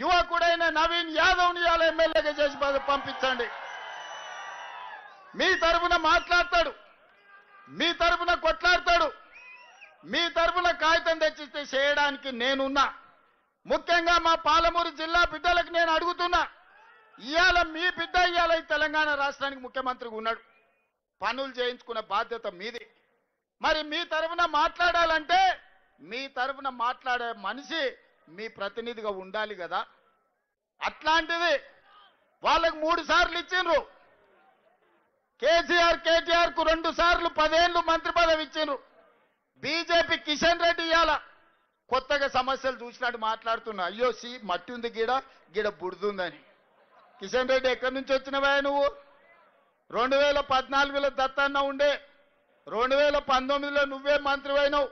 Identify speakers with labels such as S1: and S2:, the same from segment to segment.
S1: యువకుడైన నవీన్ యాదవ్ని ఇవాళ ఎమ్మెల్యేగా చేసి పంపించండి. మీ తరఫున మాట్లాడతాడు, మీ తరఫున కొట్లాడతాడు, మీ తరఫున కాగితం తెచ్చిస్తే చేయడానికి నేనున్నా. ముఖ్యంగా మా పాలమూరు జిల్లా బిడ్డలకు నేను అడుగుతున్నా, ఇవాళ మీ బిడ్డ ఇవాళ ఈ తెలంగాణ రాష్ట్రానికి ముఖ్యమంత్రిగా ఉన్నాడు, పనులు చేయించుకున్న బాధ్యత మీది. మరి మీ తరఫున మాట్లాడాలంటే మీ తరఫున మాట్లాడే మనిషి మీ ప్రతినిధిగా ఉండాలి కదా. అట్లాంటిది వాళ్ళకు 3 సార్లు ఇచ్చిండ్రు, కేటీఆర్ కు 2 సార్లు 10 ఏళ్ళు మంత్రి పదవి ఇచ్చిండ్రు. బీజేపీ కిషన్ రెడ్డి ఇవాళ కొత్తగా సమస్యలు చూసినట్టు మాట్లాడుతున్నా, అయ్యో మట్టి ఉంది గీడ బుడుతుందని. కిషన్ రెడ్డి ఎక్కడి నుంచి వచ్చినవా నువ్వు? 2014లో దత్తన్న ఉండే, 2019లో నువ్వే మంత్రి అయినావు,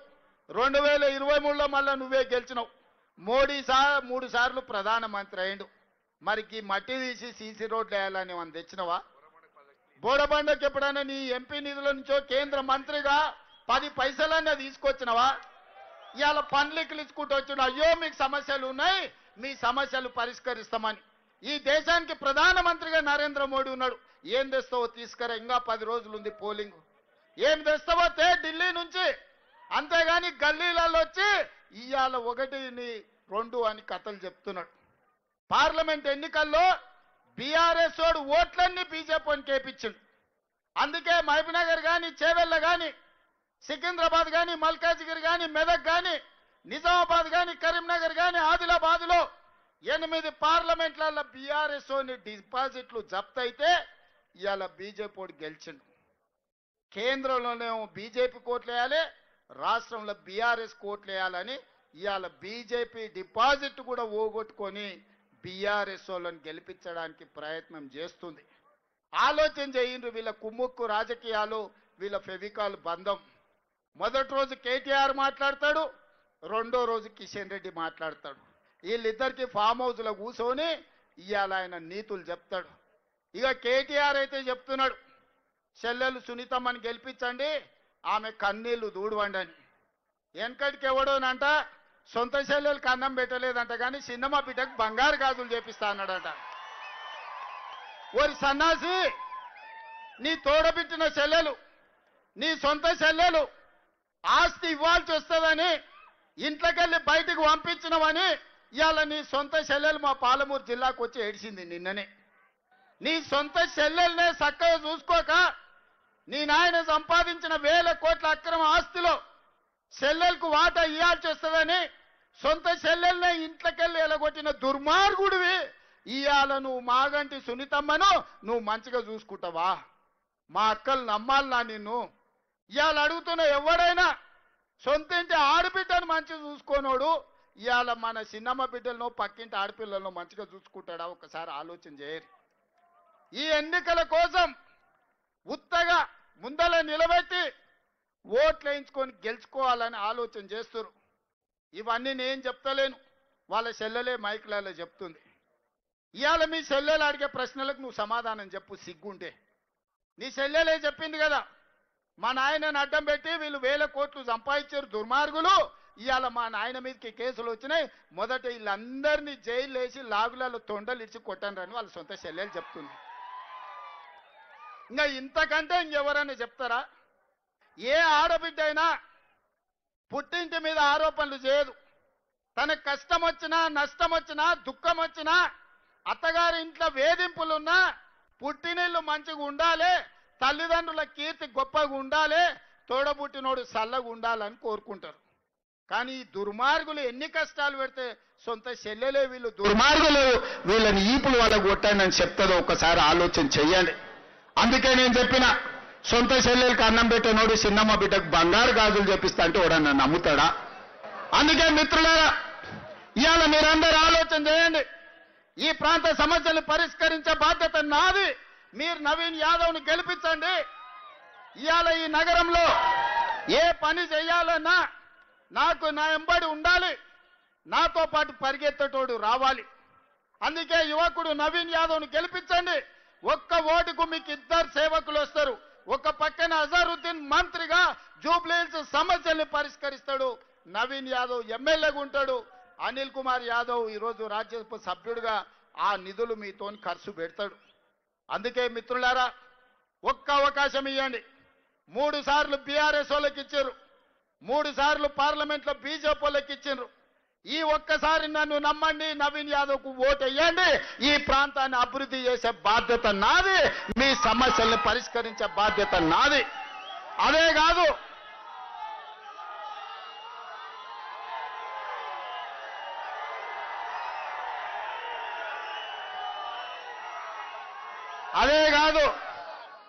S1: 2023లో మళ్ళా నువ్వే గెలిచినావు. మోడీ 3 సార్లు ప్రధానమంత్రి అయిండు. మరి ఈ మట్టి తీసి సీసీ రోడ్లు వేయాలని మనం తెచ్చినవా? బోడబండకి ఎప్పుడైనా నీ ఎంపీ నిధుల నుంచో కేంద్ర మంత్రిగా 10 పైసలన్నా తీసుకొచ్చినవా? ఇవాళ పనులు ఇచ్చుకుంటూ వచ్చిన, అయ్యో మీకు సమస్యలు ఉన్నాయి, మీ సమస్యలు పరిష్కరిస్తామని. ఈ దేశానికి ప్రధానమంత్రిగా నరేంద్ర మోడీ ఉన్నాడు. ఏం తెస్తావో తీసుకురా, ఇంకా 10 రోజులు ఉంది పోలింగ్. ఏం తెస్తావో ఢిల్లీ నుంచి, అంతేగాని గల్లీలలో వచ్చి ఇవాళ 1, 2 అని కథలు చెప్తున్నాడు. పార్లమెంట్ ఎన్నికల్లో బీఆర్ఎస్ వాడు ఓట్లన్నీ బీజేపీని కేపించిండు. అందుకే మహబూబ్నగర్ కానీ, చేవెళ్ళ కానీ, సికింద్రాబాద్ కానీ, మల్కాజ్గిరి కానీ, మెదక్ కానీ, నిజామాబాద్ కానీ, కరీంనగర్ కానీ, ఆదిలాబాద్లో 8 పార్లమెంట్లలో బీఆర్ఎస్ డిపాజిట్లు జప్తయితే ఇవాళ బీజేపీ వాడు గెలిచిండు. కేంద్రంలోనేమో బీజేపీ కోట్లు వేయాలి, రాష్ట్రంలో బీఆర్ఎస్ కోట్లు వేయాలని ఇవాళ బీజేపీ డిపాజిట్ కూడా ఓగొట్టుకొని బీఆర్ఎస్ వాళ్ళని గెలిపించడానికి ప్రయత్నం చేస్తుంది. ఆలోచన చేయండి, వీళ్ళ కుమ్ముక్కు రాజకీయాలు, వీళ్ళ ఫెవికాల్ బంధం. మొదటి రోజు కేటీఆర్ మాట్లాడతాడు, 2వ రోజు కిషన్ రెడ్డి మాట్లాడతాడు. వీళ్ళిద్దరికి ఫామ్ హౌస్లో కూర్చొని ఇవాళ ఆయన నీతులు చెప్తాడు. ఇక కేటీఆర్ అయితే చెప్తున్నాడు, చెల్లెలు సునీతమ్మని గెలిపించండి, ఆమె కన్నీళ్లు దూడవండి అని. వెనకటికి ఎవడోనంట సొంత చెల్లెలకు అన్నం పెట్టలేదంట, కానీ చిన్నమ్మ బిడ్డకు బంగారు గాజులు చేపిస్తా అన్నాడంట. ఓరి సన్నాసి, నీ తోడబిట్టిన చెల్లెలు, నీ సొంత చెల్లెలు ఆస్తి ఇవ్వాల్సి వస్తుందని ఇంట్లోకెళ్ళి బయటకు పంపించినవని ఇవాళ నీ సొంత చెల్లెలు మా పాలమూరు జిల్లాకు వచ్చి ఏడిచింది నిన్ననే. నీ సొంత చెల్లెలనే చక్కగా చూసుకోక నీ నాయన సంపాదించిన 1000 కోట్ల అక్రమ ఆస్తిలో చెల్లెలకు వాటా ఇవ్వాల్సి వస్తుందని సొంత చెల్లెలనే ఇంట్లోకెళ్ళి ఎలగొట్టిన దుర్మార్గుడివి. ఇవాళ నువ్వు మాగంటి సునీతమ్మను నువ్వు మంచిగా చూసుకుంటావా? మా అక్కలు నమ్మాలనా నిన్ను? ఇవాళ అడుగుతున్న ఎవడైనా సొంత ఇంటి ఆడబిడ్డను మంచిగా చూసుకోనోడు ఇవాళ మన చిన్నమ్మ బిడ్డలను పక్కింటి ఆడపిల్లలను మంచిగా చూసుకుంటాడా? ఒకసారి ఆలోచన చేయరు. ఈ ఎన్నికల కోసం ఉత్తగా ముందల నిలబెట్టి ఓట్లు వేయించుకొని గెలుచుకోవాలని ఆలోచన చేస్తారు. ఇవన్నీ నేను చెప్తలేను, వాళ్ళ చెల్లెలే మైకులలో చెప్తుంది. ఇవాళ మీ చెల్లెలు అడిగే ప్రశ్నలకు నువ్వు సమాధానం చెప్పు సిగ్గుంటే. నీ చెల్లెలే చెప్పింది కదా, మా నాయనని అడ్డం పెట్టి వీళ్ళు 1000 కోట్లు సంపాదించారు దుర్మార్గులు, ఇవాళ మా నాయన మీదకి కేసులు వచ్చినాయి, మొదట వీళ్ళందరినీ జైలు వేసి లాగులలో తొండలు ఇచ్చి కొట్టండి వాళ్ళ సొంత చెల్లెలు చెప్తుంది. ఇంకా ఇంతకంటే ఇంకెవరైనా చెప్తారా? ఏ ఆడబిడ్డ అయినా పుట్టింటి మీద ఆరోపణలు చేయదు. తనకు కష్టం వచ్చినా, నష్టం వచ్చినా, దుఃఖం వచ్చినా, అత్తగారి ఇంట్లో వేధింపులున్నా పుట్టినిల్లు మంచిగా ఉండాలి, తల్లిదండ్రుల కీర్తి గొప్పగా ఉండాలి, తోడబుట్టినోడు చల్లగా ఉండాలని కోరుకుంటారు. కానీ ఈ దుర్మార్గులు ఎన్ని కష్టాలు పెడితే సొంత చెల్లెలే వీళ్ళు దుర్మార్గులు, వీళ్ళని ఈపులు వాళ్ళకు కొట్టాను అని చెప్తారో ఒకసారి ఆలోచన చెయ్యండి. అందుకే నేను చెప్పిన, సొంత చెల్లెలకు అన్నం పెట్టినోడు చిన్నమ్మ బిడ్డకు బంగారు గాజులు చెప్పిస్తా అంటే వాడు నన్ను నమ్ముతాడా? అందుకే మిత్రులారా, ఇవాళ మీరందరూ ఆలోచన చేయండి. ఈ ప్రాంత సమస్యలు పరిష్కరించే బాధ్యత నాది. మీరు నవీన్ యాదవ్ని గెలిపించండి. ఇవాళ ఈ నగరంలో ఏ పని చేయాలన్నా నాకు నా ఎంబడి ఉండాలి, నాతో పాటు పరిగెత్తటోడు రావాలి. అందుకే యువకుడు నవీన్ యాదవ్ని గెలిపించండి. ఒక్క ఓటుకు మీకు 2 సేవకులు వస్తారు. ఒక పక్కన అజరుద్దీన్ మంత్రిగా జూబ్లీహిల్స్ సమస్యల్ని పరిష్కరిస్తాడు, నవీన్ యాదవ్ ఎమ్మెల్యేగా ఉంటాడు. అనిల్ కుమార్ యాదవ్ ఈరోజు రాజ్యసభ సభ్యుడిగా ఆ నిధులు మీతోని ఖర్చు పెడతాడు. అందుకే మిత్రులారా, ఒక్క అవకాశం ఇవ్వండి. 3 సార్లు బీఆర్ఎస్ వాళ్ళకి ఇచ్చారు, 3 సార్లు పార్లమెంట్లో బీజేపీ వాళ్ళకి ఇచ్చారు. ఈ ఒక్కసారి నన్ను నమ్మండి, నవీన్ యాదవ్కు ఓటు వేయండి. ఈ ప్రాంతాన్ని అభివృద్ధి చేసే బాధ్యత నాది, మీ సమస్యల్ని పరిష్కరించే బాధ్యత నాది. అదే కాదు,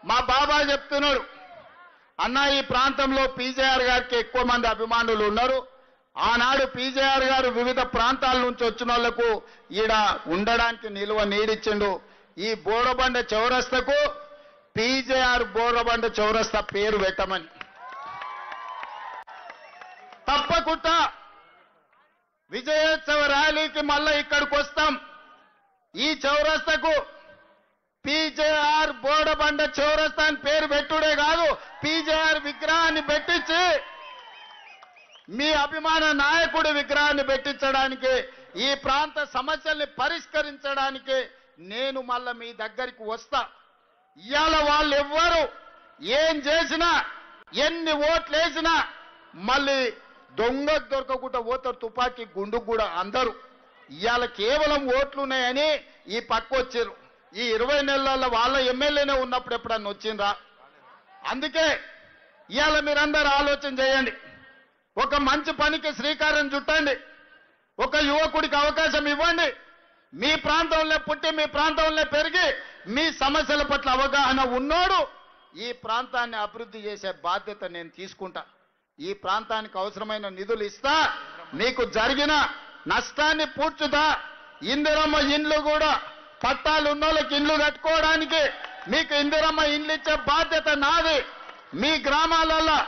S1: మా బాబా చెప్తున్నాడు, అన్న ఈ ప్రాంతంలో పీజేఆర్ గారికి ఎక్కువ మంది అభిమానులు ఉన్నారు. ఆనాడు పీజేఆర్ గారు వివిధ ప్రాంతాల నుంచి వచ్చిన వాళ్లకు ఈడ ఉండడానికి నిలువ నీడిచ్చిండు. ఈ బోరబండ చౌరస్తకు పీజేఆర్ బోరబండ చౌరస్తా పేరు పెట్టమని. తప్పకుండా విజయోత్సవ ర్యాలీకి మళ్ళా ఇక్కడికి వస్తాం. ఈ చౌరస్తకు పీజేఆర్ బోరబండ చౌరస్తా అని పేరు పెట్టుడే కాదు, పీజేఆర్ విగ్రహాన్ని పెట్టించి మీ అభిమాన నాయకుడి విగ్రహాన్ని పెట్టించడానికి, ఈ ప్రాంత సమస్యల్ని పరిష్కరించడానికి నేను మళ్ళా మీ దగ్గరికి వస్తా. ఇవాళ వాళ్ళు ఎవ్వరు ఏం చేసినా, ఎన్ని ఓట్లు వేసినా మళ్ళీ దొంగకు దొరకకుండా పోతారు, తుపాకీ గుండుకు కూడా అందరూ. ఇవాళ కేవలం ఓట్లున్నాయని ఈ పక్క వచ్చారు. ఈ 20 నెలల వాళ్ళ ఎమ్మెల్యేనే ఉన్నప్పుడు ఎప్పుడన్నా వచ్చిండ్రా? అందుకే ఇవాళ మీరందరూ ఆలోచన చేయండి. ఒక మంచి పనికి శ్రీకారం చుట్టండి. ఒక యువకుడికి అవకాశం ఇవ్వండి. మీ ప్రాంతంలో పుట్టి, మీ ప్రాంతంలో పెరిగి, మీ సమస్యల పట్ల అవగాహన ఉన్నోడు ఈ ప్రాంతాన్ని అభివృద్ధి చేసే బాధ్యత నేను తీసుకుంటా. ఈ ప్రాంతానికి అవసరమైన నిధులు ఇస్తా, మీకు జరిగిన నష్టాన్ని పూడ్చుతా. ఇందిరమ్మ ఇండ్లు కూడా పట్టాలు ఉన్నోళ్ళకి ఇండ్లు కట్టుకోవడానికి మీకు ఇందిరమ్మ ఇండ్లు ఇచ్చే బాధ్యత నాది. మీ గ్రామాలలో